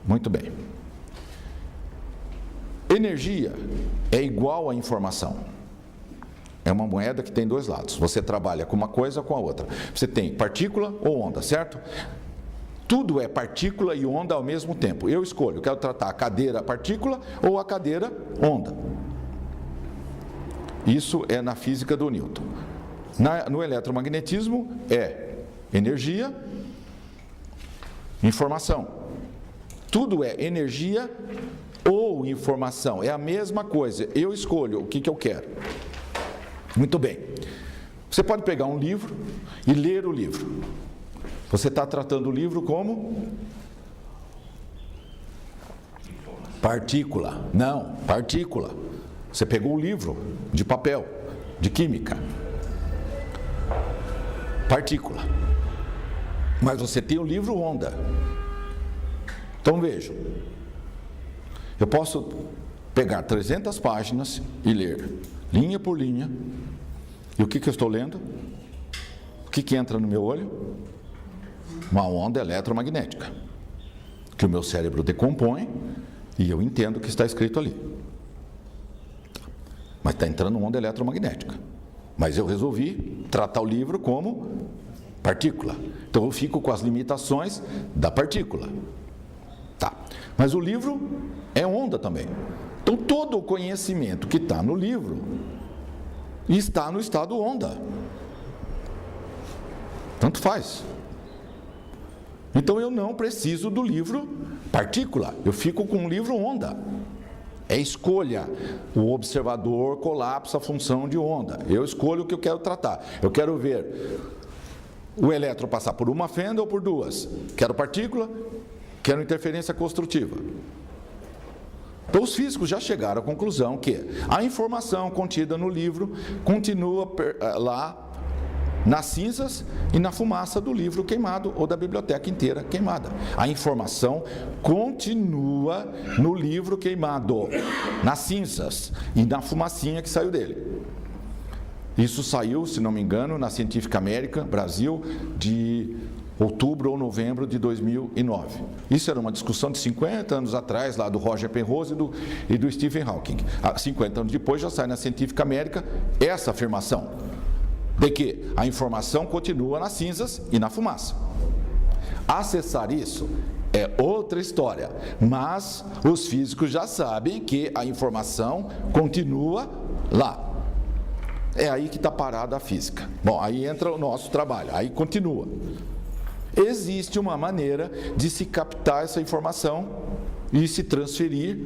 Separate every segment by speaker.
Speaker 1: Muito bem. Energia é igual a informação. É uma moeda que tem dois lados. Você trabalha com uma coisa ou com a outra. Você tem partícula ou onda, certo? Tudo é partícula e onda ao mesmo tempo. Eu escolho, quero tratar a cadeira partícula ou a cadeira onda. Isso é na física do Newton. No eletromagnetismo é energia, informação. Tudo é energia ou informação. É a mesma coisa. Eu escolho o que eu quero. Muito bem. Você pode pegar um livro e ler o livro. Você está tratando o livro como? Partícula. Não, partícula. Você pegou o livro de papel, de química. Partícula. Mas você tem o livro onda. Então vejam. Eu posso pegar 300 páginas e ler linha por linha. E o que eu estou lendo? O que entra no meu olho? Uma onda eletromagnética, que o meu cérebro decompõe e eu entendo o que está escrito ali. Mas está entrando uma onda eletromagnética. Mas eu resolvi tratar o livro como partícula. Então eu fico com as limitações da partícula. Tá. Mas o livro é onda também. Então todo o conhecimento que está no livro está no estado onda. Tanto faz. Então eu não preciso do livro partícula, eu fico com o livro onda. É escolha. O observador colapsa a função de onda. Eu escolho o que eu quero tratar. Eu quero ver o elétron passar por uma fenda ou por duas. Quero partícula, quero interferência construtiva. Então os físicos já chegaram à conclusão que a informação contida no livro continua lá nas cinzas e na fumaça do livro queimado ou da biblioteca inteira queimada. A informação continua no livro queimado, nas cinzas e na fumacinha que saiu dele. Isso saiu, se não me engano, na Científica América, Brasil, de outubro ou novembro de 2009. Isso era uma discussão de 50 anos atrás, lá do Roger Penrose e do Stephen Hawking. 50 anos depois já sai na Científica América essa afirmação de que a informação continua nas cinzas e na fumaça. Acessar isso é outra história, mas os físicos já sabem que a informação continua lá. É aí que está parada a física. Bom, aí entra o nosso trabalho, aí continua. Existe uma maneira de se captar essa informação e se transferir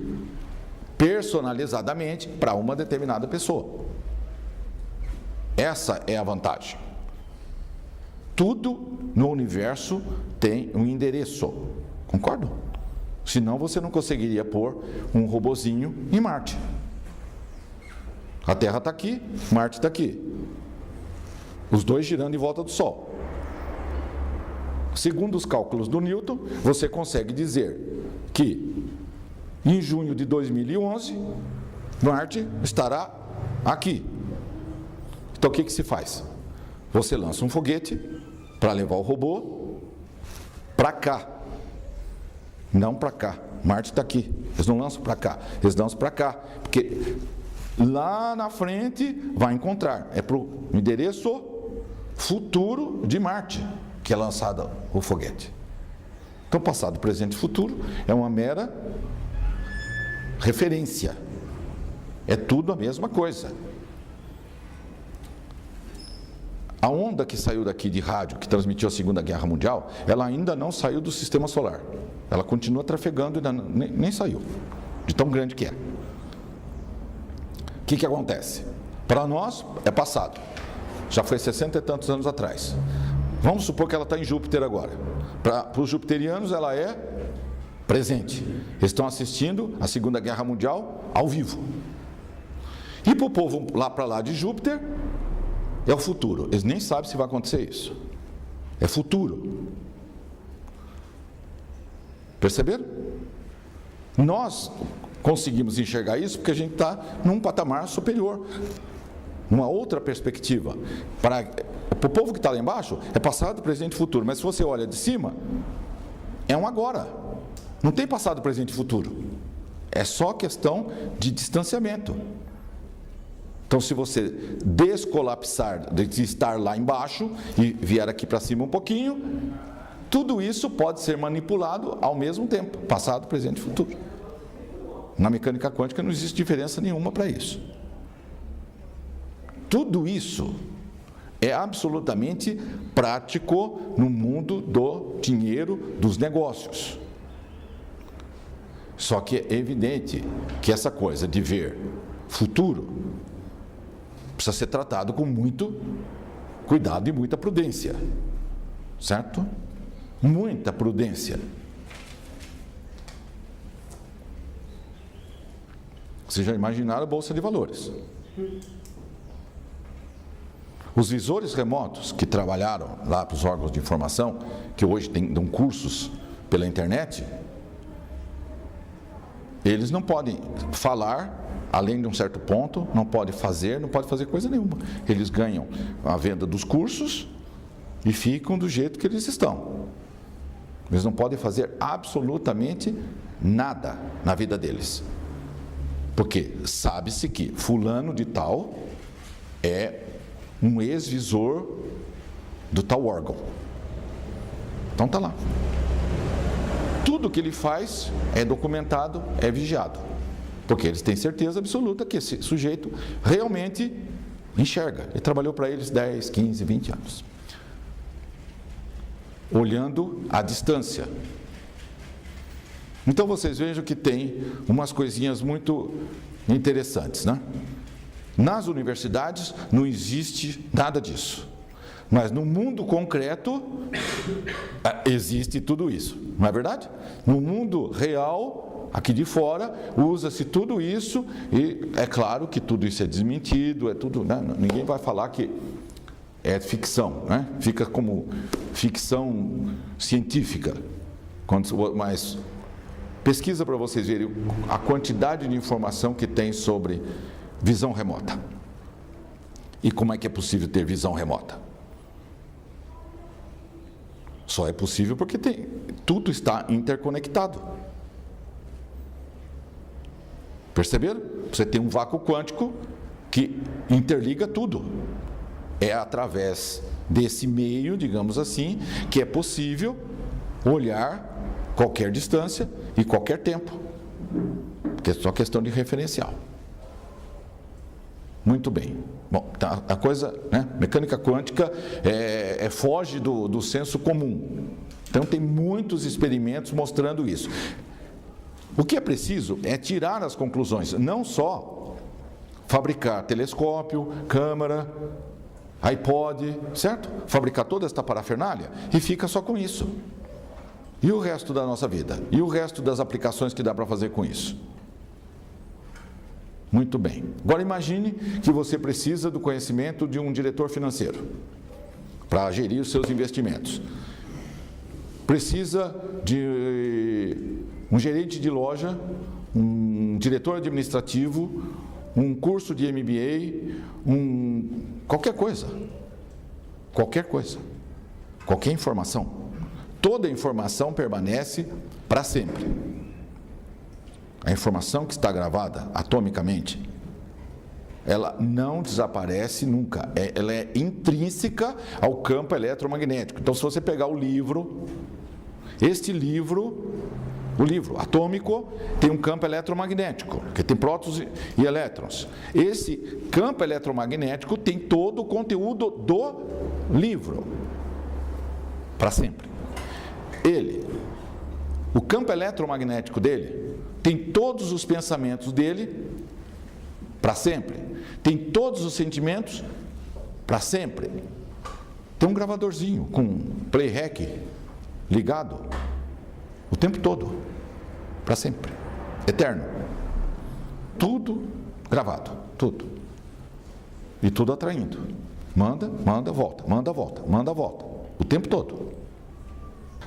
Speaker 1: personalizadamente para uma determinada pessoa. Essa é a vantagem. Tudo no universo tem um endereço, concordo? Senão você não conseguiria pôr um robozinho em Marte. A Terra está aqui, Marte está aqui. Os dois girando em volta do Sol. Segundo os cálculos do Newton, você consegue dizer que em junho de 2011, Marte estará aqui. Então o que se faz? Você lança um foguete para levar o robô para cá. Não para cá. Marte está aqui. Eles não lançam para cá. Eles lançam para cá. Porque lá na frente vai encontrar. É para o endereço futuro de Marte que é lançado o foguete. Então passado, presente e futuro é uma mera referência. É tudo a mesma coisa. A onda que saiu daqui de rádio, que transmitiu a Segunda Guerra Mundial, ela ainda não saiu do sistema solar. Ela continua trafegando e nem saiu, de tão grande que é. O que acontece? Para nós, é passado. Já foi 60 e tantos anos atrás. Vamos supor que ela está em Júpiter agora. Para os jupiterianos, ela é presente. Eles estão assistindo a Segunda Guerra Mundial ao vivo. E para o povo lá para lá de Júpiter, é o futuro. Eles nem sabem se vai acontecer isso. É futuro. Perceberam? Nós conseguimos enxergar isso porque a gente está num patamar superior. Uma outra perspectiva. Para o povo que está lá embaixo, é passado, presente e futuro. Mas se você olha de cima, é um agora. Não tem passado, presente e futuro. É só questão de distanciamento. Então, se você descolapsar, de estar lá embaixo e vier aqui para cima um pouquinho, tudo isso pode ser manipulado ao mesmo tempo, passado, presente e futuro. Na mecânica quântica não existe diferença nenhuma para isso. Tudo isso é absolutamente prático no mundo do dinheiro, dos negócios. Só que é evidente que essa coisa de ver futuro precisa ser tratado com muito cuidado e muita prudência, certo? Muita prudência. Vocês já imaginaram a Bolsa de Valores? Os visores remotos que trabalharam lá para os órgãos de informação, que hoje dão cursos pela internet, eles não podem falar além de um certo ponto, não pode fazer coisa nenhuma. Eles ganham a venda dos cursos e ficam do jeito que eles estão. Eles não podem fazer absolutamente nada na vida deles. Porque sabe-se que fulano de tal é um ex-visor do tal órgão. Então está lá. Tudo que ele faz é documentado, é vigiado. Porque eles têm certeza absoluta que esse sujeito realmente enxerga. Ele trabalhou para eles 10, 15, 20 anos. Olhando à distância. Então vocês vejam que tem umas coisinhas muito interessantes, né? Nas universidades não existe nada disso. Mas no mundo concreto existe tudo isso, não é verdade? No mundo real, aqui de fora, usa-se tudo isso e é claro que tudo isso é desmentido, é tudo, né? Ninguém vai falar que é ficção, né? Fica como ficção científica, mas pesquisa para vocês verem a quantidade de informação que tem sobre visão remota. E como é que é possível ter visão remota? Só é possível porque tudo está interconectado. Perceberam? Você tem um vácuo quântico que interliga tudo. É através desse meio, digamos assim, que é possível olhar qualquer distância e qualquer tempo. Porque é só questão de referencial. Muito bem. Bom, tá, a coisa, né? Mecânica quântica foge do senso comum. Então tem muitos experimentos mostrando isso. O que é preciso é tirar as conclusões, não só fabricar telescópio, câmera, iPod, certo? Fabricar toda esta parafernália e fica só com isso. E o resto da nossa vida? E o resto das aplicações que dá para fazer com isso? Muito bem. Agora imagine que você precisa do conhecimento de um diretor financeiro para gerir os seus investimentos. Precisa de um gerente de loja, um diretor administrativo, um curso de MBA, qualquer coisa. Qualquer coisa. Qualquer informação. Toda informação permanece para sempre. A informação que está gravada atomicamente, ela não desaparece nunca. Ela é intrínseca ao campo eletromagnético. Então, se você pegar o livro atômico, tem um campo eletromagnético, que tem prótons e elétrons. Esse campo eletromagnético tem todo o conteúdo do livro, para sempre. O campo eletromagnético dele, tem todos os pensamentos dele para sempre. Tem todos os sentimentos para sempre. Tem um gravadorzinho com play rec ligado o tempo todo, para sempre, eterno. Tudo gravado, tudo. E tudo atraindo. Manda, volta, manda, volta, manda, volta. O tempo todo.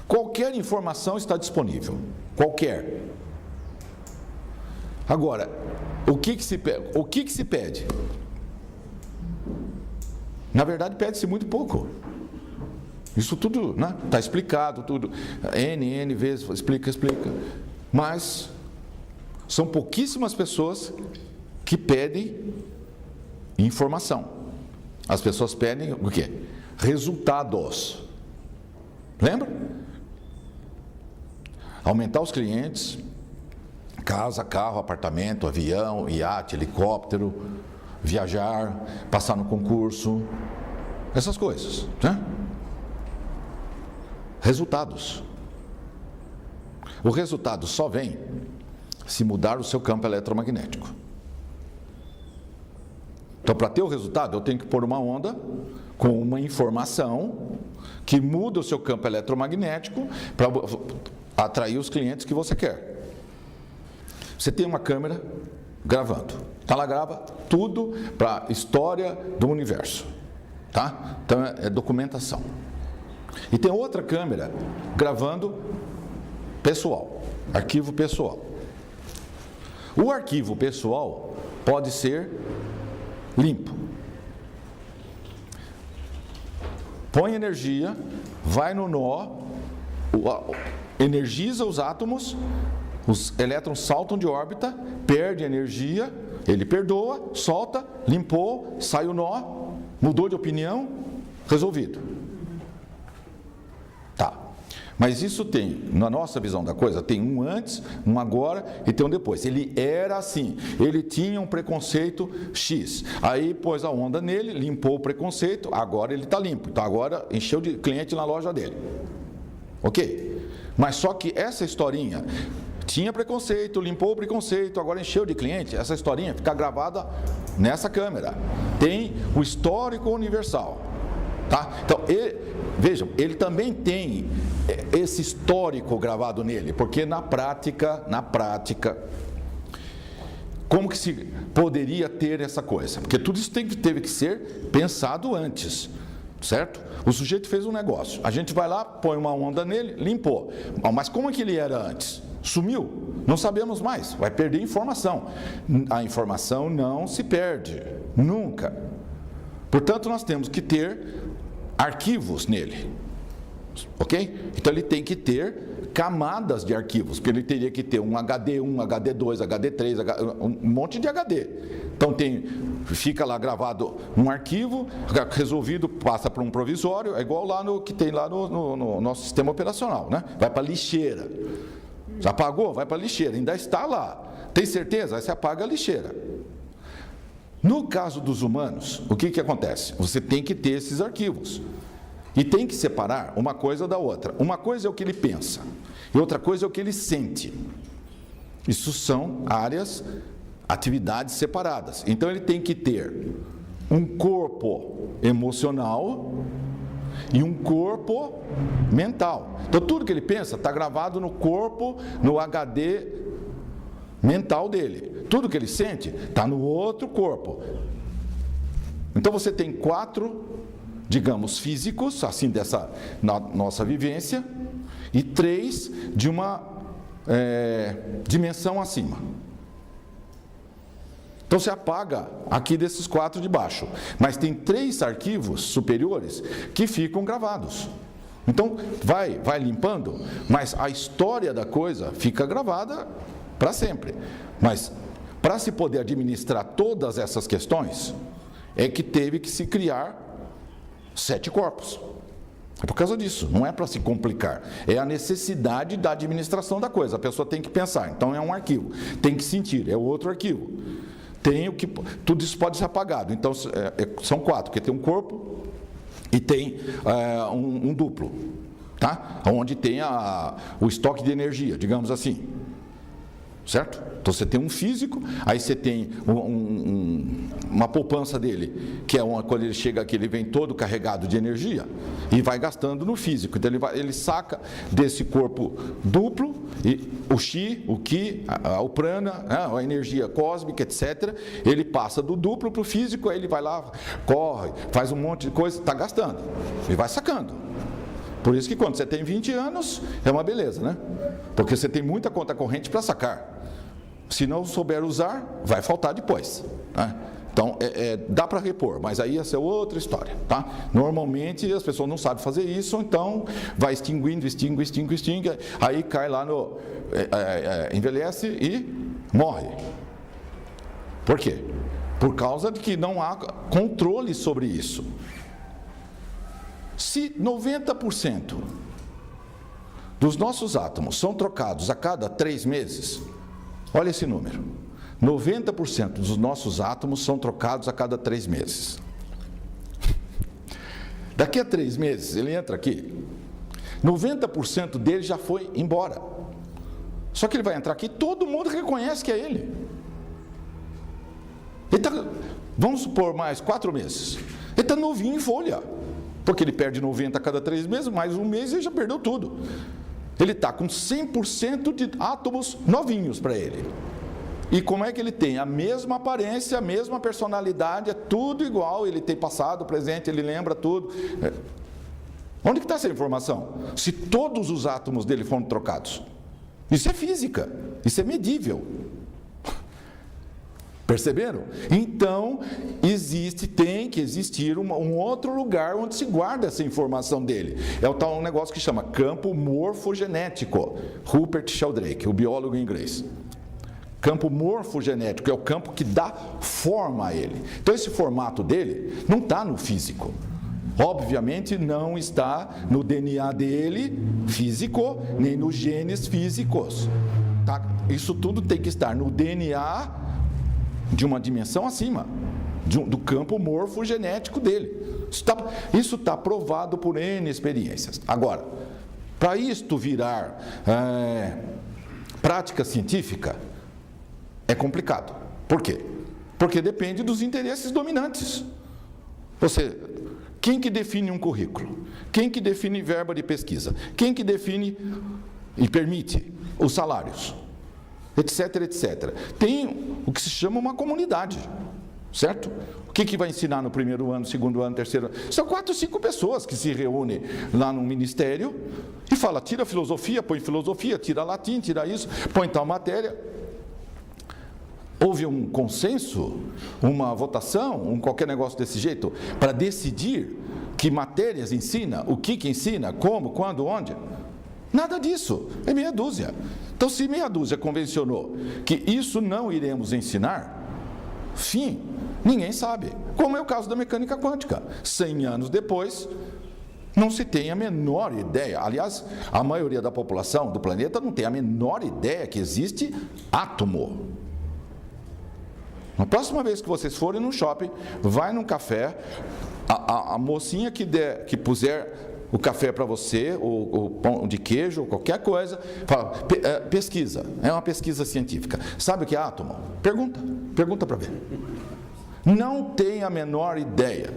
Speaker 1: Qualquer informação está disponível. Qualquer. Agora, o que se pede? Na verdade, pede-se muito pouco. Isso tudo, né? Está explicado, tudo. N vezes, explica. Mas são pouquíssimas pessoas que pedem informação. As pessoas pedem o quê? Resultados. Lembra? Aumentar os clientes, casa, carro, apartamento, avião, iate, helicóptero, viajar, passar no concurso, essas coisas, né? Resultados. O resultado só vem se mudar o seu campo eletromagnético. Então, para ter o resultado, eu tenho que pôr uma onda com uma informação que muda o seu campo eletromagnético para atrair os clientes que você quer. Você tem uma câmera gravando. Então, ela grava tudo para a história do universo. Tá? Então, é documentação. E tem outra câmera gravando pessoal, arquivo pessoal. O arquivo pessoal pode ser limpo. Põe energia, vai no nó, energiza os átomos, os elétrons saltam de órbita, perde energia, ele perdoa, solta, limpou, sai o nó, mudou de opinião, resolvido. Tá. Mas isso tem, na nossa visão da coisa, tem um antes, um agora e tem um depois. Ele era assim, ele tinha um preconceito X. Aí pôs a onda nele, limpou o preconceito, agora ele está limpo. Então agora encheu de cliente na loja dele. Ok? Mas só que essa historinha, tinha preconceito, limpou o preconceito, agora encheu de cliente, essa historinha fica gravada nessa câmera. Tem o histórico universal. Tá? Então, vejam, ele também tem esse histórico gravado nele, porque na prática, como que se poderia ter essa coisa? Porque tudo isso teve que ser pensado antes, certo? O sujeito fez um negócio, a gente vai lá, põe uma onda nele, limpou. Mas como é que ele era antes? Sumiu, não sabemos mais, vai perder informação. A informação não se perde, nunca. Portanto, nós temos que ter arquivos nele, ok? Então ele tem que ter camadas de arquivos, porque ele teria que ter um HD1, HD2, HD3, um monte de HD. Então fica lá gravado um arquivo, resolvido, passa para um provisório, é igual lá no que tem lá no nosso sistema operacional, né? Vai para a lixeira. Já apagou? Vai para a lixeira, ainda está lá. Tem certeza? Aí você apaga a lixeira. No caso dos humanos, o que acontece? Você tem que ter esses arquivos. E tem que separar uma coisa da outra. Uma coisa é o que ele pensa, e outra coisa é o que ele sente. Isso são áreas, atividades separadas. Então ele tem que ter um corpo emocional e um corpo mental. Então tudo que ele pensa está gravado no corpo, no HD mental dele. Tudo que ele sente está no outro corpo. Então você tem 4, digamos, físicos, assim, na nossa vivência, e 3 de uma dimensão acima. Então você apaga aqui desses 4 de baixo, mas tem 3 arquivos superiores que ficam gravados. Então vai limpando, mas a história da coisa fica gravada para sempre. Mas para se poder administrar todas essas questões, é que teve que se criar 7 corpos. É por causa disso, não é para se complicar. É a necessidade da administração da coisa. A pessoa tem que pensar, então é um arquivo. Tem que sentir, é outro arquivo. Tudo isso pode ser apagado. Então são 4, porque tem um corpo e tem um duplo, tá? Onde tem o estoque de energia, digamos assim. Certo? Então você tem um físico, aí você tem uma poupança dele, que é quando ele chega aqui, ele vem todo carregado de energia e vai gastando no físico. Então ele saca desse corpo duplo, e o chi, o ki, o prana, a energia cósmica, etc. Ele passa do duplo para o físico, aí ele vai lá, corre, faz um monte de coisa, está gastando e vai sacando. Por isso que quando você tem 20 anos, é uma beleza, né? Porque você tem muita conta corrente para sacar. Se não souber usar, vai faltar depois, né? Então, dá para repor, mas aí essa é outra história, tá? Normalmente as pessoas não sabem fazer isso, então vai extingue, aí cai lá no... envelhece e morre. Por quê? Por causa de que não há controle sobre isso. Se 90% dos nossos átomos são trocados a cada 3 meses, olha esse número, 90% dos nossos átomos são trocados a cada 3 meses. Daqui a 3 meses, ele entra aqui, 90% dele já foi embora. Só que ele vai entrar aqui, todo mundo reconhece que é ele. Vamos supor mais 4 meses. Ele está novinho em folha, porque ele perde 90 a cada 3 meses, mais um mês ele já perdeu tudo. Ele está com 100% de átomos novinhos para ele. E como é que ele tem? A mesma aparência, a mesma personalidade, é tudo igual, ele tem passado, presente, ele lembra tudo. Onde que está essa informação? Se todos os átomos dele foram trocados. Isso é física, isso é medível. Perceberam? Então, tem que existir um outro lugar onde se guarda essa informação dele. É o tal negócio que chama campo morfogenético. Rupert Sheldrake, o biólogo inglês. Campo morfogenético é o campo que dá forma a ele. Então, esse formato dele não está no físico. Obviamente, não está no DNA dele físico, nem nos genes físicos. Tá? Isso tudo tem que estar no DNA de uma dimensão acima, do campo morfogenético dele. Isso está provado por N experiências. Agora, para isto virar prática científica, é complicado. Por quê? Porque depende dos interesses dominantes. Quem que define um currículo? Quem que define verba de pesquisa? Quem que define e permite os salários? Etc, etc. Tem o que se chama uma comunidade, certo? O que vai ensinar no primeiro ano, segundo ano, terceiro ano? São 4 ou 5 pessoas que se reúnem lá no ministério e fala, tira filosofia, tira latim, tira isso, põe tal matéria. Houve um consenso, uma votação, qualquer negócio desse jeito, para decidir que matérias ensina, o que ensina, como, quando, onde? Nada disso, é meia dúzia. Então, se meia dúzia convencionou que isso não iremos ensinar, fim, ninguém sabe. Como é o caso da mecânica quântica. 100 anos depois, não se tem a menor ideia. Aliás, a maioria da população do planeta não tem a menor ideia que existe átomo. Na próxima vez que vocês forem no shopping, vai num café, a mocinha que puser o café para você, o pão de queijo, ou qualquer coisa, fala, pesquisa, é uma pesquisa científica. Sabe o que é átomo? Pergunta para ver. Não tem a menor ideia.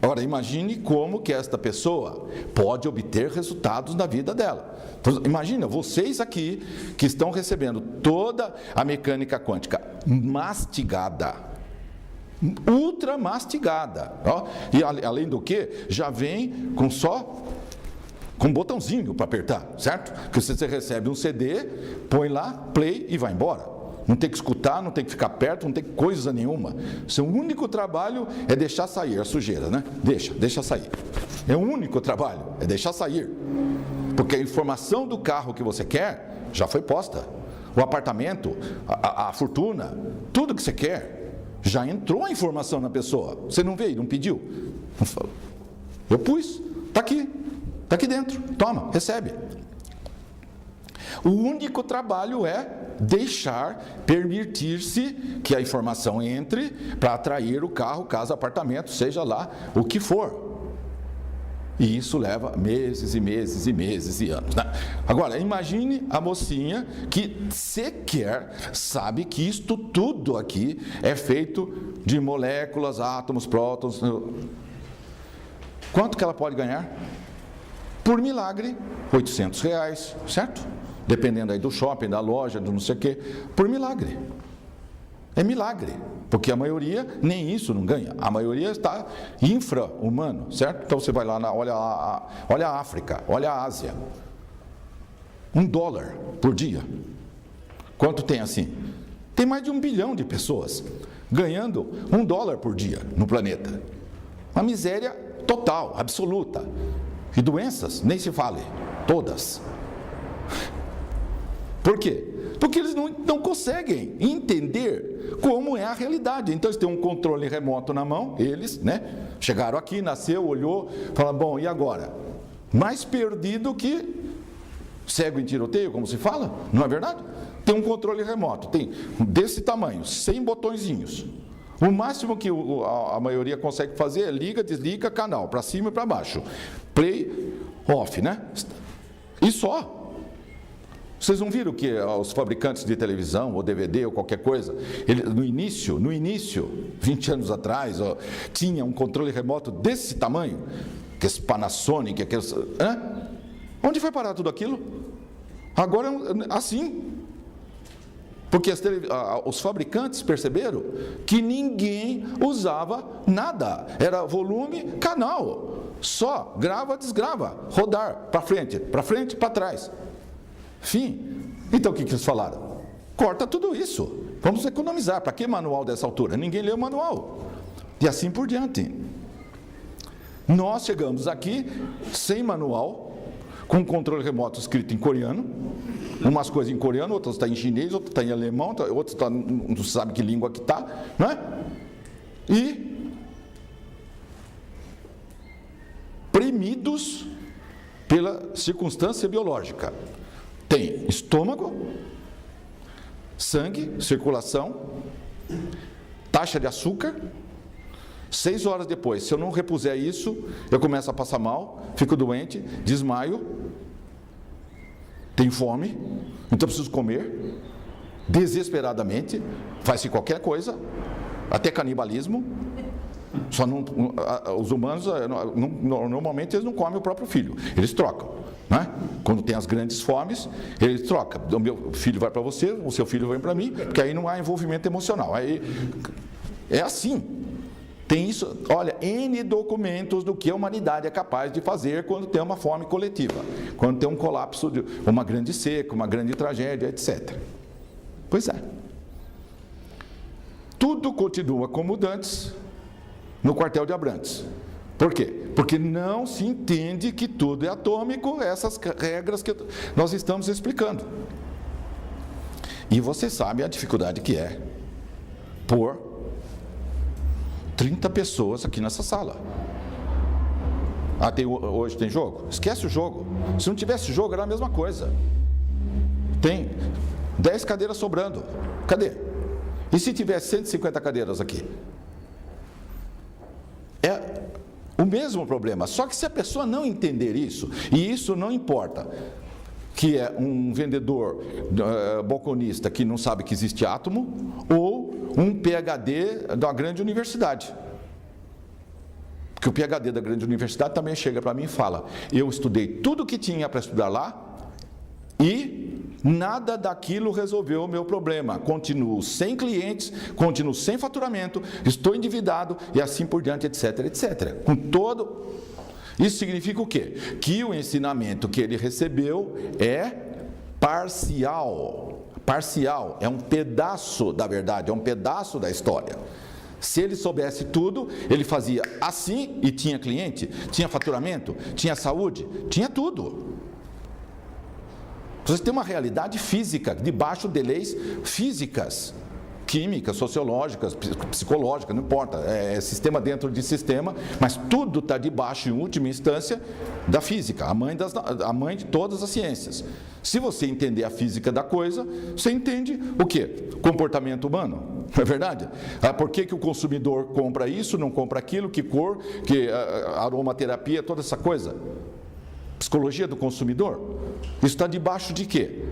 Speaker 1: Agora, imagine como que esta pessoa pode obter resultados na vida dela. Então, imagina, vocês aqui que estão recebendo toda a mecânica quântica mastigada, ultra mastigada, ó, e além do que, já vem com um botãozinho para apertar, certo? Que você recebe um CD, põe lá, play e vai embora. Não tem que escutar, não tem que ficar perto, não tem coisa nenhuma. Seu único trabalho é deixar sair a sujeira, né? Deixa sair. É o único trabalho, é deixar sair. Porque a informação do carro que você quer já foi posta. O apartamento, a fortuna, tudo que você quer, já entrou a informação na pessoa. Você não veio, não pediu. Eu pus, está aqui dentro, toma, recebe. O único trabalho é permitir-se que a informação entre para atrair o carro, casa, apartamento, seja lá o que for. E isso leva meses e meses e meses e anos, né? Agora, imagine a mocinha que sequer sabe que isto tudo aqui é feito de moléculas, átomos, prótons. Quanto que ela pode ganhar? Por milagre, R$800, certo? Dependendo aí do shopping, da loja, do não sei o quê, por milagre. É milagre, porque a maioria nem isso não ganha. A maioria está infra-humano, certo? Então você vai lá, olha a África, olha a Ásia. $1 por dia. Quanto tem assim? Tem mais de 1 bilhão de pessoas. ganhando $1 por dia no planeta. Uma miséria total, absoluta. E doenças, nem se fale, todas. Por quê? Porque eles não conseguem entender como é a realidade. Então eles têm um controle remoto na mão, eles, né? Chegaram aqui, nasceu, olhou, falaram, bom, e agora? Mais perdido que cego em tiroteio, como se fala, não é verdade? Tem um controle remoto, tem desse tamanho, 100 botõezinhos. O máximo que a maioria consegue fazer é liga, desliga, canal, para cima e para baixo. Play, off, né? E só. Vocês não viram que os fabricantes de televisão, ou DVD, ou qualquer coisa, no início, 20 anos atrás, tinha um controle remoto desse tamanho, que esse Panasonic, aqueles... Onde foi parar tudo aquilo? Agora, assim... Porque os fabricantes perceberam que ninguém usava nada. Era volume, canal. Só grava, desgrava, rodar, para frente, para trás. Fim. Então o que eles falaram? Corta tudo isso. Vamos economizar. Para que manual dessa altura? Ninguém lê o manual. E assim por diante. Nós chegamos aqui sem manual, com controle remoto escrito em coreano. Umas coisas em coreano, outras estão em chinês, outras estão em alemão, outras estão, não sabe que língua que está, não é? E premidos pela circunstância biológica. Tem estômago, sangue, circulação, taxa de açúcar. 6 horas depois, se eu não repuser isso, eu começo a passar mal, fico doente, desmaio. Tem fome, então preciso comer, desesperadamente, faz-se qualquer coisa, até canibalismo. Só não, os humanos, normalmente, eles não comem o próprio filho, eles trocam. Né? Quando tem as grandes fomes, eles trocam. O meu filho vai para você, o seu filho vem para mim, porque aí não há envolvimento emocional. Aí, é assim. Tem isso, olha, N documentos do que a humanidade é capaz de fazer quando tem uma fome coletiva, quando tem um colapso, uma grande seca, uma grande tragédia, etc. Pois é. Tudo continua como antes no quartel de Abrantes. Por quê? Porque não se entende que tudo é atômico, essas regras que nós estamos explicando. E você sabe a dificuldade que é por 30 pessoas aqui nessa sala. Hoje tem jogo? Esquece o jogo. Se não tivesse jogo, era a mesma coisa. Tem 10 cadeiras sobrando. Cadê? E se tivesse 150 cadeiras aqui? É o mesmo problema. Só que se a pessoa não entender isso, e isso não importa, que é um vendedor balconista que não sabe que existe átomo, ou um PhD da grande universidade. Porque o PhD da grande universidade também chega para mim e fala, eu estudei tudo que tinha para estudar lá e nada daquilo resolveu o meu problema. Continuo sem clientes, continuo sem faturamento, estou endividado e assim por diante, etc, etc. Com todo... Isso significa o quê? Que o ensinamento que ele recebeu é parcial. Parcial, é um pedaço da verdade, é um pedaço da história. Se ele soubesse tudo, ele fazia assim e tinha cliente, tinha faturamento, tinha saúde, tinha tudo. Você tem uma realidade física, debaixo de leis físicas, químicas, sociológicas, psicológicas, não importa, é sistema dentro de sistema, mas tudo está debaixo, em última instância, da física, a mãe de todas as ciências. Se você entender a física da coisa, você entende o quê? Comportamento humano, não é verdade? Por que o consumidor compra isso, não compra aquilo, que cor, que aromaterapia, toda essa coisa? Psicologia do consumidor? Isso está debaixo de quê?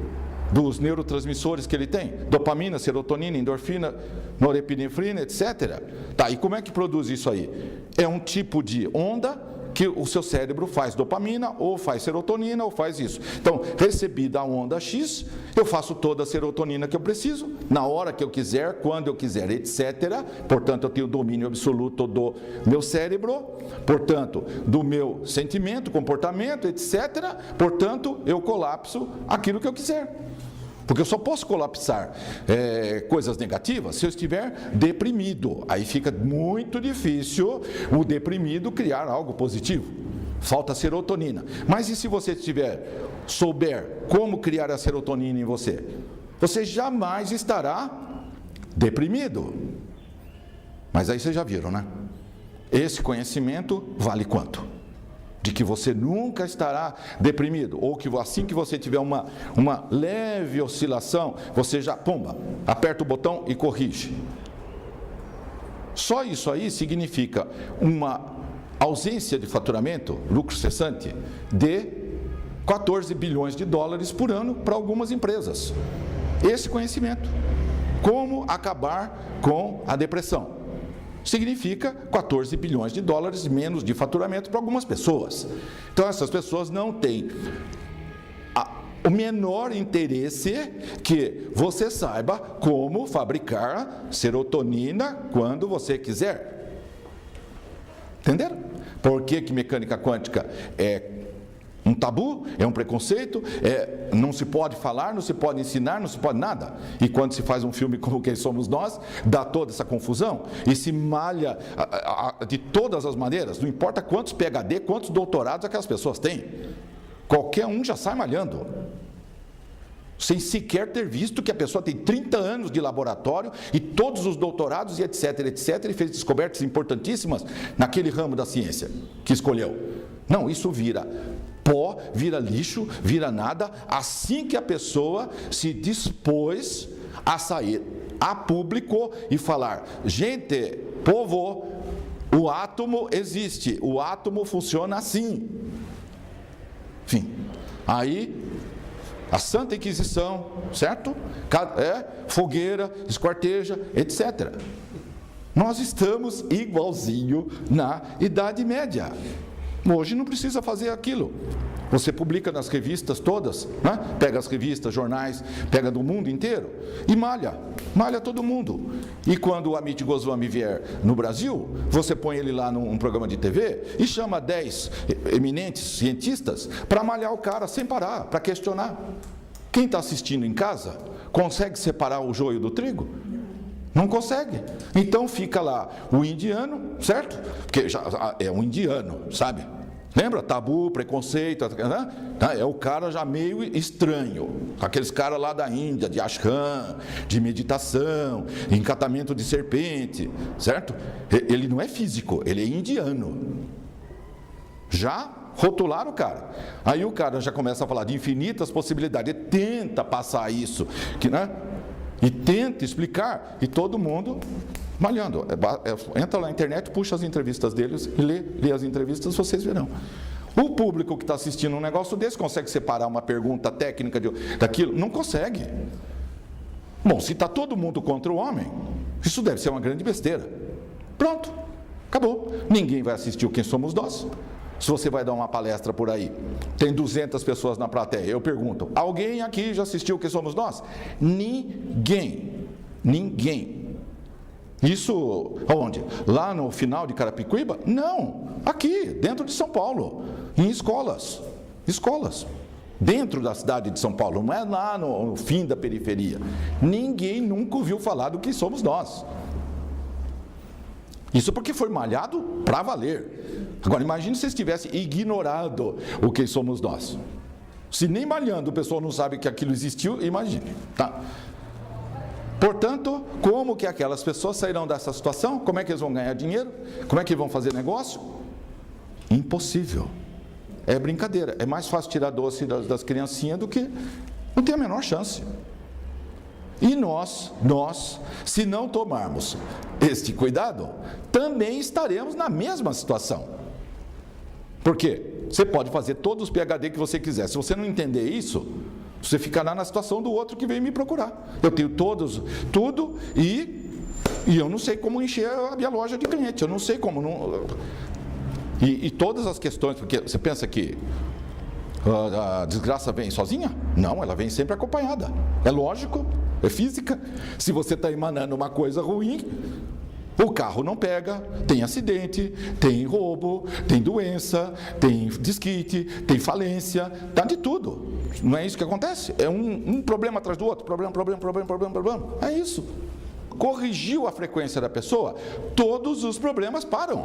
Speaker 1: Dos neurotransmissores que ele tem, dopamina, serotonina, endorfina, norepinefrina, etc. Tá, e como é que produz isso aí? É um tipo de onda que o seu cérebro faz dopamina, ou faz serotonina, ou faz isso. Então, recebida a onda X, eu faço toda a serotonina que eu preciso, na hora que eu quiser, quando eu quiser, etc. Portanto, eu tenho domínio absoluto do meu cérebro, portanto, do meu sentimento, comportamento, etc. Portanto, eu colapso aquilo que eu quiser. Porque eu só posso colapsar coisas negativas se eu estiver deprimido. Aí fica muito difícil o deprimido criar algo positivo. Falta serotonina. Mas e se você souber como criar a serotonina em você? Você jamais estará deprimido. Mas aí vocês já viram, né? Esse conhecimento vale quanto? De que você nunca estará deprimido, ou que assim que você tiver uma leve oscilação, você já, pumba, aperta o botão e corrige. Só isso aí significa uma ausência de faturamento, lucro cessante, de 14 bilhões de dólares por ano para algumas empresas. Esse conhecimento. Como acabar com a depressão? Significa 14 bilhões de dólares menos de faturamento para algumas pessoas. Então essas pessoas não têm o menor interesse que você saiba como fabricar serotonina quando você quiser. Entenderam? Por que mecânica quântica é um tabu, é um preconceito, não se pode falar, não se pode ensinar, não se pode nada. E quando se faz um filme como Quem Somos Nós, dá toda essa confusão e se malha de todas as maneiras, não importa quantos PhD, quantos doutorados aquelas pessoas têm. Qualquer um já sai malhando. Sem sequer ter visto que a pessoa tem 30 anos de laboratório e todos os doutorados e etc, etc, e fez descobertas importantíssimas naquele ramo da ciência que escolheu. Não, isso vira pó, vira lixo, vira nada, assim que a pessoa se dispôs a sair a público e falar: gente, povo, o átomo existe, o átomo funciona assim. Enfim, aí a Santa Inquisição, certo? Fogueira, esquarteja, etc. Nós estamos igualzinho na Idade Média. Hoje não precisa fazer aquilo. Você publica nas revistas todas, né? Pega as revistas, jornais, pega do mundo inteiro e malha todo mundo. E quando o Amit Goswami vier no Brasil, você põe ele lá num programa de TV e chama 10 eminentes cientistas para malhar o cara sem parar, para questionar. Quem está assistindo em casa consegue separar o joio do trigo? Não consegue. Então fica lá o indiano, certo? Porque já é um indiano, sabe? Lembra? Tabu, preconceito, né? É o cara já meio estranho. Aqueles caras lá da Índia, de ashram, de meditação, encantamento de serpente, certo? Ele não é físico, ele é indiano. Já rotularam o cara. Aí o cara já começa a falar de infinitas possibilidades, ele tenta passar isso, né? E tenta explicar, e todo mundo malhando. Entra lá na internet, puxa as entrevistas deles e lê as entrevistas, vocês verão. O público que está assistindo um negócio desse consegue separar uma pergunta técnica daquilo? Não consegue. Bom, se está todo mundo contra o homem, isso deve ser uma grande besteira. Pronto, acabou. Ninguém vai assistir o Quem Somos Nós. Se você vai dar uma palestra por aí, tem 200 pessoas na plateia, eu pergunto: alguém aqui já assistiu o Quem Somos Nós? Ninguém. Isso onde? Lá no final de Carapicuíba? Não, aqui, dentro de São Paulo, em escolas, dentro da cidade de São Paulo, não é lá no fim da periferia. Ninguém nunca ouviu falar do Quem Somos Nós. Isso porque foi malhado para valer. Agora, imagine se vocês tivessem ignorado o Quem Somos Nós. Se nem malhando o pessoal não sabe que aquilo existiu, imagine, tá? Portanto, como que aquelas pessoas sairão dessa situação? Como é que eles vão ganhar dinheiro? Como é que vão fazer negócio? Impossível. É brincadeira. É mais fácil tirar doce das criancinhas do que... Não tem a menor chance. E nós, se não tomarmos este cuidado, também estaremos na mesma situação. Por quê? Você pode fazer todos os PhD que você quiser. Se você não entender isso, você ficará na situação do outro que veio me procurar. Eu tenho tudo e eu não sei como encher a minha loja de cliente. Eu não sei como. E todas as questões, porque você pensa que a desgraça vem sozinha? Não, ela vem sempre acompanhada. É lógico, é física. Se você está emanando uma coisa ruim, O carro não pega, tem acidente, tem roubo, tem doença, tem desquite, tem falência, tá de tudo. Não é isso que acontece? É um problema atrás do outro, problema. É isso. Corrigiu a frequência da pessoa, todos os problemas param.